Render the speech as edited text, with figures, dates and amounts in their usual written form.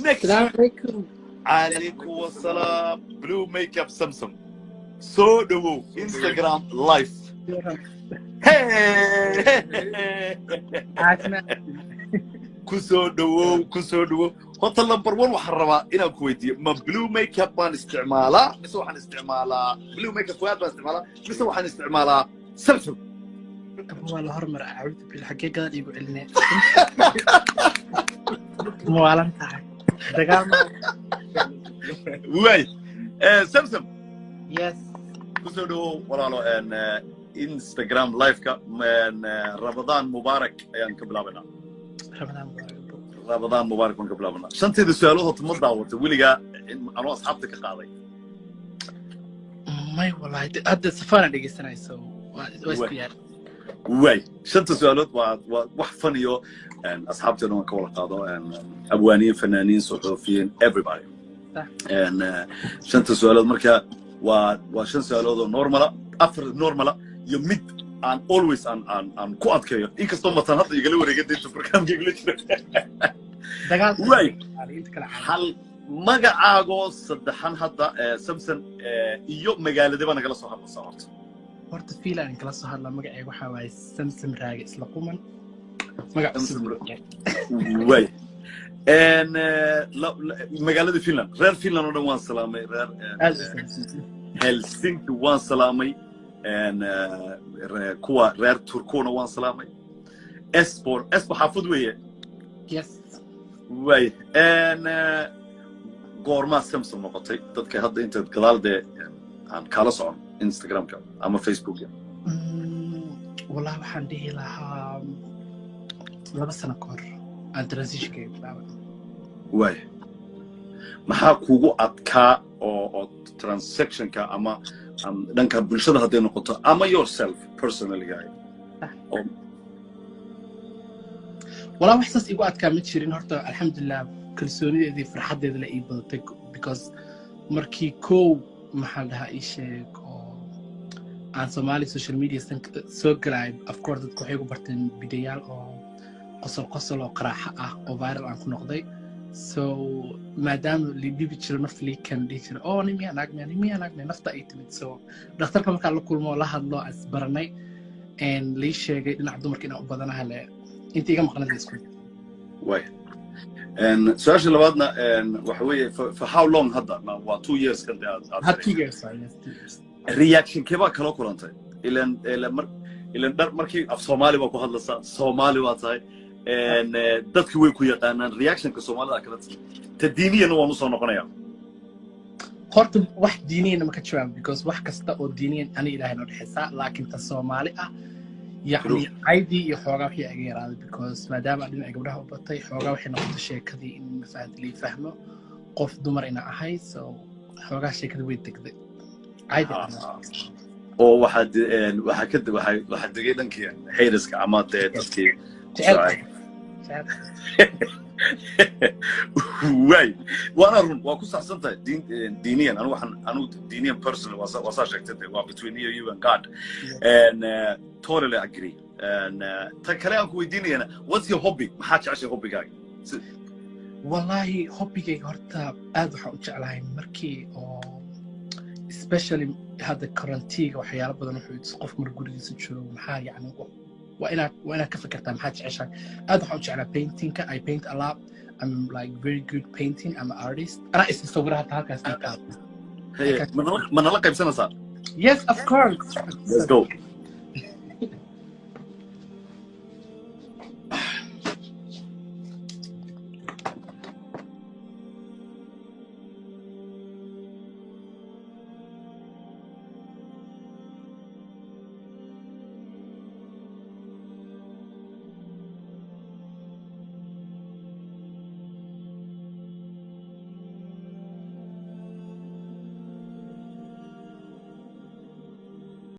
Next. السلام عليكم. عليكم السلام. Blue makeup Samsung. So do Instagram live. Hey. عاشنا. كسو دو هوتا نمبر 1 waxaan rabaa inaan ku weydiiyo ma blue makeup baan isticmaalaa mise waxaan isticmaalaa blue makeup fuad baan isticmaalaa mise waxaan isticmaalaa Samsung هو الهرمر أعوذ بالحقيقة قاعد يقول لنا موالن تاعي دقام way Samsung يس كسو دو walaalo Instagram live ka Ramadan Mubarak ayaan ka bilaabnaa رمضان مبارك من قبل أبنا شنتي ذي سؤالها تمضى وتقولي أنا أصحابتك قاضي ما والله هذا سفارة اللي قصنا يسوي واسكيار وي شنتي سؤالات وحفنيو أصحابتي أنا كولا قاضي أبوانين فنانين صحفيين everybody شنتي سؤالات مركا وشن سؤالات نورمالا أفر نورمالا يمد and always and ku adkeeyo inkastoo matan hadda igala wareegay inta barnaamijka igala jira hal magacaago saddexan hadda Samson iyo magaalada baan kala soo hadlaysaa horta fiilan kala soo hadla magacayga waxa waay Samson Raage isla quman magac way magaalada Finland reer Finland oo dhan waan salaamay reer Helsinki waan salaamay كوا رير تركونا وان سلامي اسبور حافظ ويه يس وي غورما سامسونج نقطي dadka hadda inta gadaal de aan kala socon Instagram ka ama Facebook والله waxaan dhihi lahaa laba sano ka hor aan transition ka bilaabay way maxaa kugu adkaa oo transaction ka ama dhanka bulshada haday noqoto ama yourself personally guy wala wax saas igu adkaa ma jirin horta alxamdulillah kalsoonideedii farxadeeda la ii badatay because markii koow maxaa dhahaa ii sheeg oo aan Somali social media soo galay of course dadku waxay ku barteen bidayaal oo qosol oo qaraaxa ah oo viral aan ku noqday so madam libibi jira nafli kan dhigir oo nimi anag nafta ay timid so dhakhtarka marka la kulmo la hadlo asbarnay and li sheegay dhinac dumarka inaan u badanahay le intii iga maqnaa isku way and su'aasha labaadna waxa weeye for how long hadda waa 2 years kan had 2 years reaction keba kala kulantay ilan markii af Soomaali waa ku hadlaysaa Soomaali waa tahay dadku way ku yaqaanaan reaction ka Soomaalida kala tadiiniyana waan u soo noqonayaa horta wax diiniyana ma ka jawaab because wax kasta oo diiniyan ani ilaahay noo dhaxaysa laakiin ta Soomaali ah يعني عادي يحوغا في أجيراد because maadaama adina ay gabdhaha u batay xoogaa waxay noqotay sheekadii in mafaad li fahmo qof dumar ina ahay so xoogaa sheekada way degday عادي oo waxa degay dhankii hayriska ama dadkii way وانا رون waa ku saxsantahay diiniyan anu diiniyan personally wasa sheegtay waa between you and God and totally agree and ta kale aan ku weydiinayna what's your hobby maxaa jeceshay hobbigaaga wallahi hobbigayga horta aad waxaan u jeclahay markii oo especially hada quarantine waxyaalo badan wuxuu qof mar gurigiisa joogo maxaa yani وانا كفكرتها ما حدش عشان هذا حاول على painting I paint a lot I'm like very good painting I'm an artist انا اسمي صورها هكذا من نلقى بسنه صار yes of course let's go